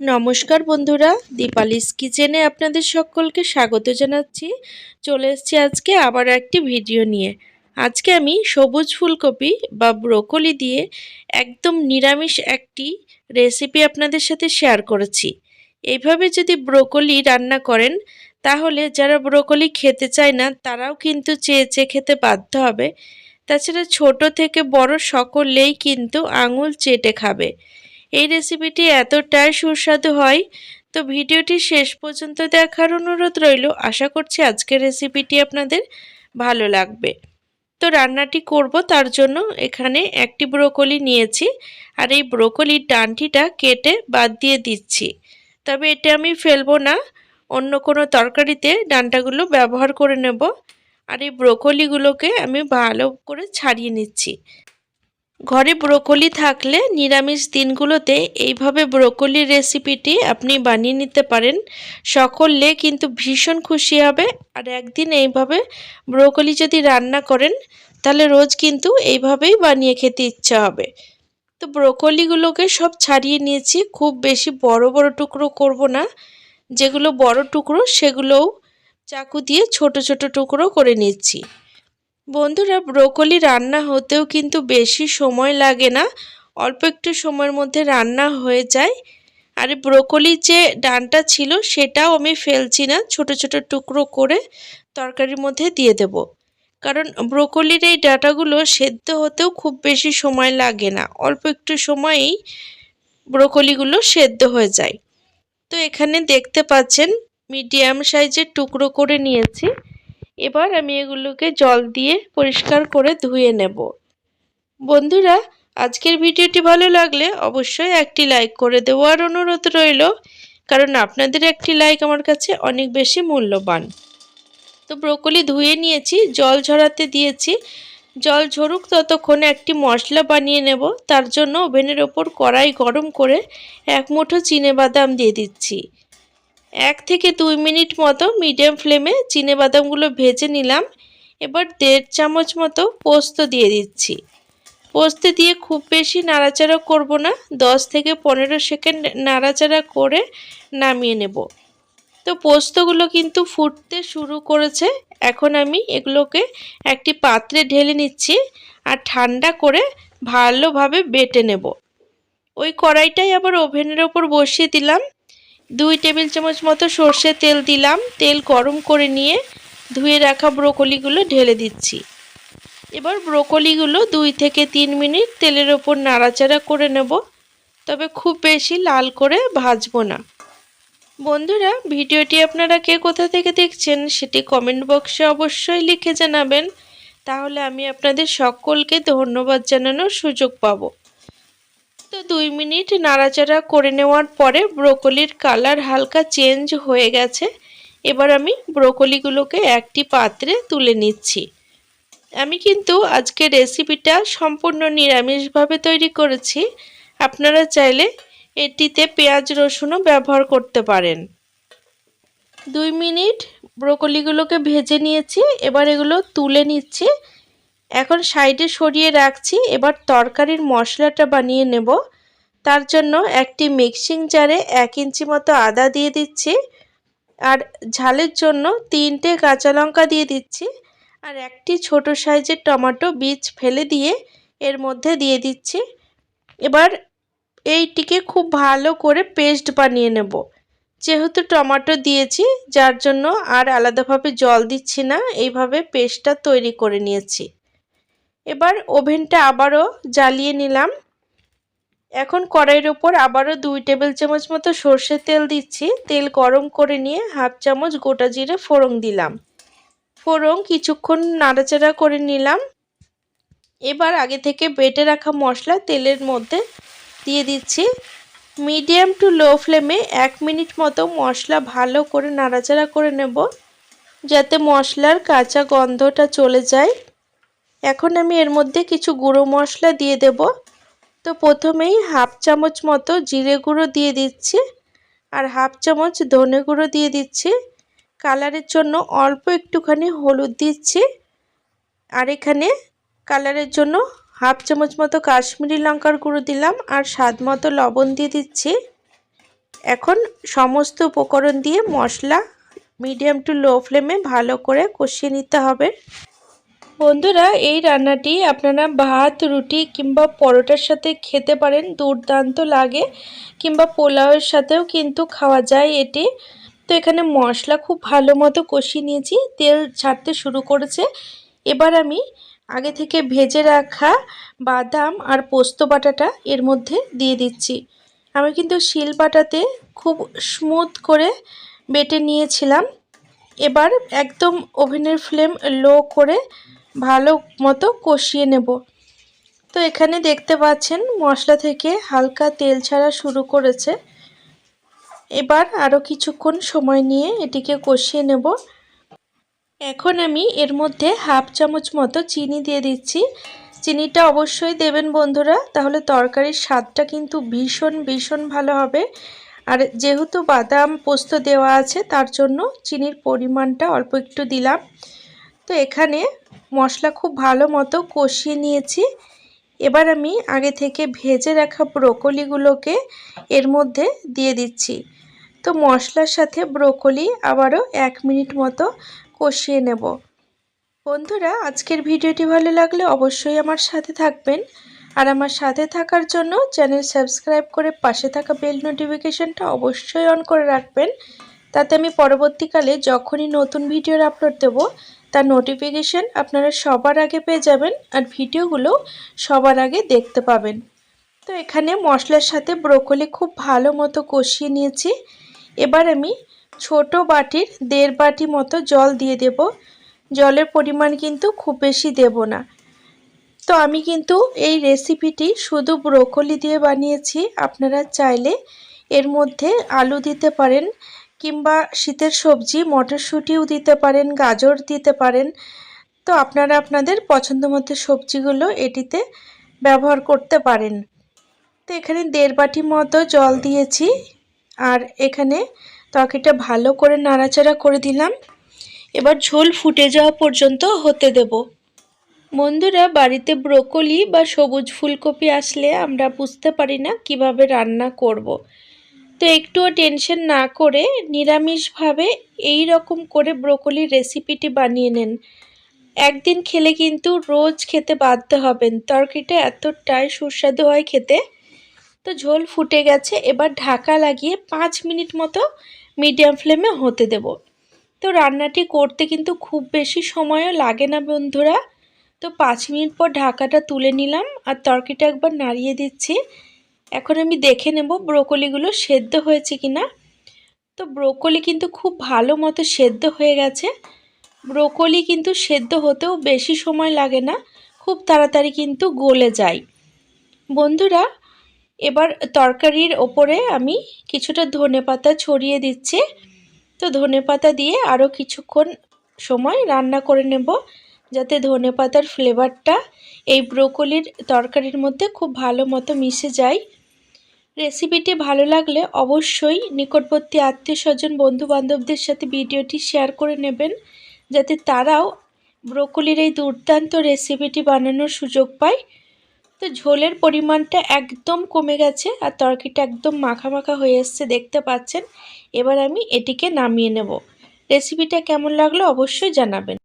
নমস্কার বন্ধুরা, দীপালিস কিচেনে আপনাদের সকলকে স্বাগত জানাচ্ছি। চলে এসেছি আজকে আবার একটি ভিডিও নিয়ে। আজকে আমি সবুজ ফুলকপি বা ব্রোকলি দিয়ে একদম নিরামিষ একটি রেসিপি আপনাদের সাথে শেয়ার করেছি। এইভাবে যদি ব্রোকলি রান্না করেন তাহলে যারা ব্রোকলি খেতে চায় না তারাও কিন্তু চেয়ে চেয়ে খেতে বাধ্য হবে। তাছাড়া ছোট থেকে বড় সকলেই কিন্তু আঙুল চেটে খাবে। এই রেসিপিটি এতটাই সুস্বাদু হয়, তো ভিডিওটি শেষ পর্যন্ত দেখার অনুরোধ রইল। আশা করছি আজকের রেসিপিটি আপনাদের ভালো লাগবে। তো রান্নাটি করব তার জন্য এখানে একটি ব্রোকলি নিয়েছি, আর এই ব্রোকলির ডাঁটিটা কেটে বাদ দিয়ে দিচ্ছি। তবে এটা আমি ফেলবো না, অন্য কোনো তরকারিতে ডাঁটাগুলো ব্যবহার করে নেব। আর এই ব্রোকলিগুলোকে আমি ভালো করে ছাড়িয়ে নিচ্ছি। ঘরে ব্রোকলি থাকলে নিরামিষ দিনগুলোতে এইভাবে ব্রোকলির রেসিপিটি আপনি বানিয়ে নিতে পারেন। সকলে কিন্তু ভীষণ খুশি হবে। আর একদিন এইভাবে ব্রোকলি যদি রান্না করেন তাহলে রোজ কিন্তু এইভাবেই বানিয়ে খেতে ইচ্ছা হবে। তো ব্রোকলিগুলোকে সব ছাড়িয়ে নিয়েছি, খুব বেশি বড় বড় টুকরো করব না। যেগুলো বড় টুকরো সেগুলোও চাকু দিয়ে ছোট ছোট টুকরো করে নিচ্ছি। বন্ধুরা, ব্রোকলি রান্না হতেও কিন্তু বেশি সময় লাগে না, অল্প একটু সময়ের মধ্যে রান্না হয়ে যায়। আর ব্রোকলির যে ডাঁটা ছিল সেটাও আমি ফেলছি না, ছোট ছোট টুকরো করে তরকারির মধ্যে দিয়ে দেব। কারণ ব্রোকলির এই ডাঁটাগুলো সেদ্ধ হতেও খুব বেশি সময় লাগে না, অল্প একটু সময়েই ব্রোকলিগুলো সেদ্ধ হয়ে যায়। তো এখানে দেখতে পাচ্ছেন মিডিয়াম সাইজের টুকরো করে নিয়েছি। এবার আমি এগুলোকে জল দিয়ে পরিষ্কার করে ধুয়ে নেব। বন্ধুরা, আজকের ভিডিওটি ভালো লাগলে অবশ্যই একটি লাইক করে দেওয়ার অনুরোধ রইল, কারণ আপনাদের একটি লাইক আমার কাছে অনেক বেশি মূল্যবান। তো ব্রোকলি ধুয়ে নিয়েছি, জল ঝরাতে দিয়েছি। জল ঝরুক ততক্ষণে একটি মশলা বানিয়ে নেব। তার জন্য ওভেনের ওপর কড়াই গরম করে 1 মুঠো চিনেবাদাম দিয়ে দিচ্ছি। 1 থেকে 2 মিনিট মতো মিডিয়াম ফ্লেমে চিনেবাদামগুলো ভেজে নিলাম। এবার 1.5 চামচ মতো পোস্ত দিয়ে দিচ্ছি। পোস্ত দিয়ে খুব বেশি নাড়াচাড়া করব না, 10 থেকে 15 সেকেন্ড নাড়াচাড়া করে নামিয়ে নেব। তো পোস্তগুলো কিন্তু ফুটতে শুরু করেছে। এখন আমি এগুলোকে একটি পাত্রে ঢেলে নিচ্ছি আর ঠান্ডা করে ভালোভাবে বেটে নেব। ওই কড়াইটাই আবার ওভেনের ওপর বসিয়ে দিলাম। 2 টেবিল চামচ মতো সর্ষের তেল দিলাম। তেল গরম করে নিয়ে ধুয়ে রাখা ব্রোকলিগুলো ঢেলে দিচ্ছি। এবার ব্রোকলিগুলো 2 থেকে 3 মিনিট তেলের ওপর নাড়াচাড়া করে নেব, তবে খুব বেশি লাল করে ভাজবো না। বন্ধুরা, ভিডিওটি আপনারা কে কোথা থেকে দেখছেন সেটি কমেন্ট বক্সে অবশ্যই লিখে জানাবেন, তাহলে আমি আপনাদের সকলকে ধন্যবাদ জানানোর সুযোগ পাবো। তো 2 মিনিট নাড়াচাড়া করে নেওয়ার পরে ব্রোকলির কালার হালকা চেঞ্জ হয়ে গেছে। এবার আমি ব্রোকলিগুলোকে একটি পাত্রে তুলে নিচ্ছি। আমি কিন্তু আজকে রেসিপিটা সম্পূর্ণ নিরামিষভাবে তৈরি করেছি। আপনারা চাইলে এটিতে পেঁয়াজ রসুনও ব্যবহার করতে পারেন। 2 মিনিট ব্রোকলিগুলোকে ভেজে নিয়েছি, এবার এগুলো তুলে নিচ্ছি। এখন সাইডে সরিয়ে রাখছি। এবার তরকারির মশলাটা বানিয়ে নেব। তার জন্য একটি মিক্সিং জারে 1 ইঞ্চি মতো আদা দিয়ে দিচ্ছি, আর ঝালের জন্য 3টে কাঁচা লঙ্কা দিয়ে দিচ্ছি, আর একটি ছোট সাইজের টমেটো বীজ ফেলে দিয়ে এর মধ্যে দিয়ে দিচ্ছি। এবার এইটিকে খুব ভালো করে পেস্ট বানিয়ে নেব। যেহেতু টমেটো দিয়েছি যার জন্য আর আলাদাভাবে জল দিচ্ছি না, এইভাবে পেস্টটা তৈরি করে নিয়েছি। এবার ওভেনটা আবারও জ্বালিয়ে নিলাম। এখন কড়াইয়ের ওপর আবারও 2 টেবিল চামচ মতো সর্ষের তেল দিচ্ছি। তেল গরম করে নিয়ে 1/2 চামচ গোটা জিরে ফোড়ন দিলাম। ফোড়ন কিছুক্ষণ নাড়াচাড়া করে নিলাম। এবার আগে থেকে বেটে রাখা মশলা তেলের মধ্যে দিয়ে দিচ্ছি। মিডিয়াম টু লো ফ্লেমে 1 মিনিট মতো মশলা ভালো করে নাড়াচাড়া করে নেব, যাতে মশলার কাঁচা গন্ধটা চলে যায়। এখন আমি এর মধ্যে কিছু গুঁড়ো মশলা দিয়ে দেব। তো প্রথমেই 1/2 চামচ মতো জিরে গুঁড়ো দিয়ে দিচ্ছি, আর 1/2 চামচ ধনে গুঁড়ো দিয়ে দিচ্ছি। কালারের জন্য অল্প একটুখানি হলুদ দিচ্ছি, আর এখানে কালারের জন্য 1/2 চামচ মতো কাশ্মীরি লঙ্কার গুঁড়ো দিলাম, আর স্বাদ মতো লবণ দিয়ে দিচ্ছি। এখন সমস্ত উপকরণ দিয়ে মশলা মিডিয়াম টু লো ফ্লেমে ভালো করে কষিয়ে নিতে হবে। বন্ধুরা, এই রান্নাটি আপনারা ভাত, রুটি কিংবা পরোটার সাথে খেতে পারেন, দুর্দান্ত লাগে, কিংবা পোলাওয়ের সাথেও কিন্তু খাওয়া যায় এটি। তো এখানে মশলা খুব ভালো মতো কষিয়ে নিয়েছি, তেল ছাড়তে শুরু করেছে। এবার আমি আগে থেকে ভেজে রাখা বাদাম আর পোস্ত বাটাটা এর মধ্যে দিয়ে দিচ্ছি। আমি কিন্তু শিল বাটাতে খুব স্মুথ করে বেটে নিয়েছিলাম। এবার একদম ওভেনের ফ্লেম লো করে ভালো মতো কষিয়ে নেব। তো এখানে দেখতে পাচ্ছেন মশলা থেকে হালকা তেল ছাড়া শুরু করেছে। এবার আরও কিছুক্ষণ সময় নিয়ে এটিকে কষিয়ে নেব। এখন আমি এর মধ্যে হাফ চামচ মতো চিনি দিয়ে দিচ্ছি। চিনিটা অবশ্যই দেবেন বন্ধুরা, তাহলে তরকারির স্বাদটা কিন্তু ভীষণ ভীষণ ভালো হবে। আর যেহেতু বাদাম পোস্ত দেওয়া আছে তার জন্য চিনির পরিমাণটা অল্প একটু দিলাম। তো এখানে মশলা খুব ভালো মতো কষিয়ে নিয়েছি। এবার আমি আগে থেকে ভেজে রাখা ব্রোকলিগুলোকে এর মধ্যে দিয়ে দিচ্ছি। তো মশলার সাথে ব্রোকলি আবারও 1 মিনিট মতো কষিয়ে নেব। বন্ধুরা, আজকের ভিডিওটি ভালো লাগলে অবশ্যই আমার সাথে থাকবেন। আর আমার সাথে থাকার জন্য চ্যানেল সাবস্ক্রাইব করে পাশে থাকা বেল নোটিফিকেশনটা অবশ্যই অন করে রাখবেন। তাতে আমি পরবর্তীকালে যখনই নতুন ভিডিওর আপলোড দেব তার নোটিফিকেশন আপনারা সবার আগে পেয়ে যাবেন, আর ভিডিওগুলো সবার আগে দেখতে পাবেন। তো এখানে মশলার সাথে ব্রোকলি খুব ভালো মতো কষিয়ে নিয়েছি। এবার আমি ছোট বাটির 1.5 বাটি মতো জল দিয়ে দেব। জলের পরিমাণ কিন্তু খুব বেশি দেব না। তো আমি কিন্তু এই রেসিপিটি শুধু ব্রোকলি দিয়ে বানিয়েছি। আপনারা চাইলে এর মধ্যে আলু দিতে পারেন, কিংবা শীতের সবজি মটরশুঁটিও দিতে পারেন, গাজর দিতে পারেন। তো আপনারা আপনাদের পছন্দ মতো সবজিগুলো এটিতে ব্যবহার করতে পারেন। তো এখানে 1.5 বাটি মতো জল দিয়েছি, আর এখানে তরকারিটা ভালো করে নাড়াচাড়া করে দিলাম। এবার ঝোল ফুটে যাওয়া পর্যন্ত হতে দেব। বন্ধুরা, বাড়িতে ব্রোকলি বা সবুজ ফুলকপি আসলে আমরা বুঝতে পারি না কিভাবে রান্না করব। তো একটুও টেনশন না করে নিরামিষভাবে এই রকম করে ব্রোকলির রেসিপিটি বানিয়ে নেন। একদিন খেলে কিন্তু রোজ খেতে বাধ্য হবেন। তরকারিটা এতটাই সুস্বাদু হয় খেতে। তো ঝোল ফুটে গেছে, এবার ঢাকা লাগিয়ে 5 মিনিট মতো মিডিয়াম ফ্লেমে হতে দেব। তো রান্নাটি করতে কিন্তু খুব বেশি সময়ও লাগে না বন্ধুরা। তো 5 মিনিট পর ঢাকাটা তুলে নিলাম, আর তরকারিটা একবার নাড়িয়ে দিচ্ছি। এখন আমি দেখে নেব ব্রোকলিগুলো সেদ্ধ হয়েছে কিনা। তো ব্রোকলি কিন্তু খুব ভালো মতো সেদ্ধ হয়ে গেছে। ব্রোকলি কিন্তু সেদ্ধ হতেও বেশি সময় লাগে না, খুব তাড়াতাড়ি কিন্তু গলে যায়। বন্ধুরা, এবার তরকারির ওপরে আমি কিছুটা ধনেপাতা ছড়িয়ে দিচ্ছি। তো ধনেপাতা দিয়ে আরও কিছুক্ষণ সময় রান্না করে নেব, যাতে ধনেপাতার ফ্লেভারটা এই ব্রোকলির তরকারির মধ্যে খুব ভালো মতো মিশে যায়। রেসিপিটি ভালো লাগলে অবশ্যই নিকটবর্তী আত্মীয়স্বজন বন্ধুবান্ধবদের সাথে ভিডিওটি শেয়ার করে নেবেন, যাতে তারাও ব্রোকলির এই দুর্দান্ত রেসিপিটি বানানোর সুযোগ পায়। তো ঝোলের পরিমাণটা একদম কমে গেছে, আর তরকারিটা একদম মাখা মাখা হয়ে এসছে, দেখতে পাচ্ছেন। এবার আমি এটিকে নামিয়ে নেব। রেসিপিটা কেমন লাগলো অবশ্যই জানাবেন।